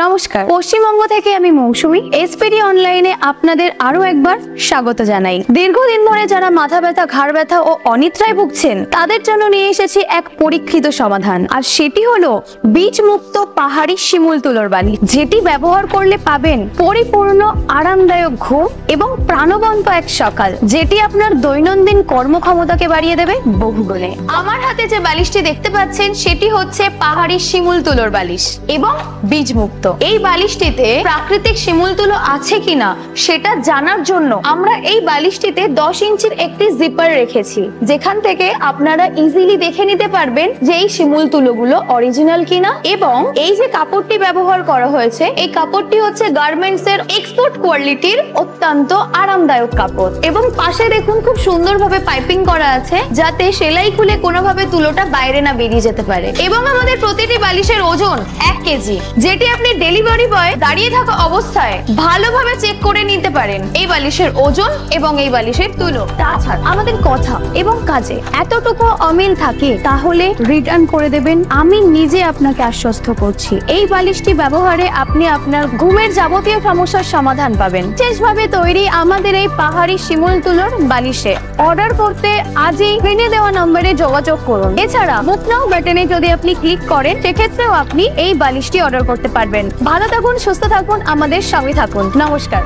নমস্কার, পশ্চিমবঙ্গ থেকে আমি মৌসুমী। এসপিডি অনলাইনে আপনাদের আরো একবার স্বাগত জানাই। দীর্ঘদিন ধরে যারা মাথা ব্যথা, ঘাড় ব্যথা ও অনিদ্রায় ভুগছেন তাদের জন্য নিয়ে এসেছি এক পরীক্ষিত সমাধান, আর সেটি হলো বীজ মুক্ত পাহাড়ি শিমুল তুলোর বালি, যেটি ব্যবহার করলে পাবেন পরিপূর্ণ আরামদায়ক ঘুম এবং প্রাণবন্ত এক সকাল, যেটি আপনার দৈনন্দিন কর্মক্ষমতাকে বাড়িয়ে দেবে বহুগুণে। আমার হাতে যে বালিশটি দেখতে পাচ্ছেন সেটি হচ্ছে পাহাড়ি শিমুল তুলোর বালিশ এবং বীজ মুক্ত। এই বালিশটিতে প্রাকৃতিক শিমুল তুলো আছে কিনা সেটা জানার জন্য আমরা এই বালিশটিতে 10 ইঞ্চির একটি জিপার রেখেছি, যেখান থেকে আপনারা ইজিলি দেখে নিতে পারবেন যে এই শিমুল তুলোগুলো অরিজিনাল কিনা। এবং এই যে কাপড়টি ব্যবহার করা হয়েছে, এই কাপড়টি হচ্ছে গার্মেন্টস এর এক্সপোর্ট কোয়ালিটির অত্যন্ত আরামদায়ক কাপড়। এবং পাশে দেখুন খুব সুন্দরভাবে পাইপিং করা আছে, যাতে সেলাই খুলে কোনোভাবে তুলোটা বাইরে না বেরিয়ে যেতে পারে। এবং আমাদের প্রতিটি বালিশের ওজন 1 কেজি, যেটি আপনি ডেলিভারি বয় দাঁড়িয়ে থাকা অবস্থায় ভালোভাবে চেক করে নিতে পারেন এই বালিশের ওজন এবং এই বালিশের তুলো। তাছাড়া আমাদের কথা এবং কাজে এতটুকু অমিল থাকে তাহলে রিটার্ন করে দেবেন, আমি নিজে আপনাকে আশ্বস্ত করছি। এই বালিশটি ব্যবহারে আপনি আপনার ঘুমের যাবতীয় সমস্যার সমাধান পাবেন। বিশেষভাবে তৈরি আমাদের এই পাহাড়ি শিমুল তুলোর বালিশে অর্ডার করতে আজই স্ক্রিনে দেওয়া নম্বরে যোগাযোগ করুন। এছাড়া বুক নাও বাটনে যদি আপনি ক্লিক করেন, সেক্ষেত্রেও আপনি এই বালিশটি অর্ডার করতে পারবেন। ভালো থাকুন, সুস্থ থাকুন, আমাদের সঙ্গে থাকুন। নমস্কার।